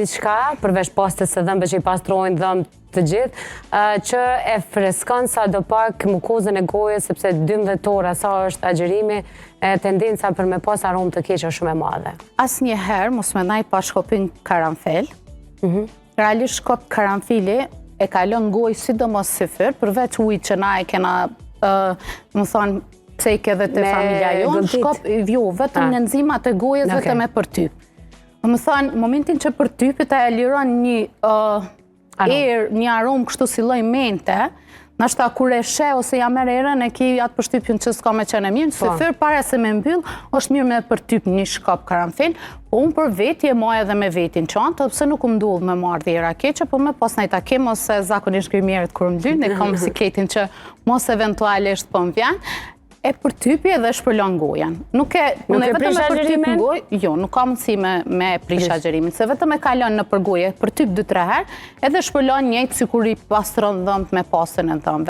diçka, përveç pastës së dhëmbëve që i pastrojnë dhëmbët të gjithë, që e freskon sa do pak mukozën e gojës, sepse 12 ora sa është agjerimi, tendenca për me pas aromë të keqe shumë e madhe. Asnjëherë mos mendoj pa shkopin karanfil. Realisht shkop karanfili e kalon gojë sidomos syfyr, përveç ujit që na e kena, më thonë, pse i ke dhe të familja jonë, shkop vetëm në enzimat e gojës vetëm e përtyp. Më thonë, momentin që përtypit e liron një aromë kështu si lloj mente, nashta kur e she ose ja merr erën e ki atë përshtypjen që s'ka me qenë mirë, syfyr para se me mbyll, është mirë me përtyp një shkop karanfil, po unë për veti e maj edhe me vetin çantë, pse nuk më ndodh me marrë dhjera keqe, po me pas një takim ose zakonisht grimierët kur më lynë, e kam sikletin që mos eventualisht po më vjen, e përtypi edhe shpërlon gojen. Nuk e vetëm me përtyp në gojë, jo, nuk ka mundësi me prish agjerimin, se vetëm e kalon në përgoje, përtyp 2-3 herë, edhe shpërlon njëjtë sikur i pastron dhëmbët me pastën e dhëmbëve.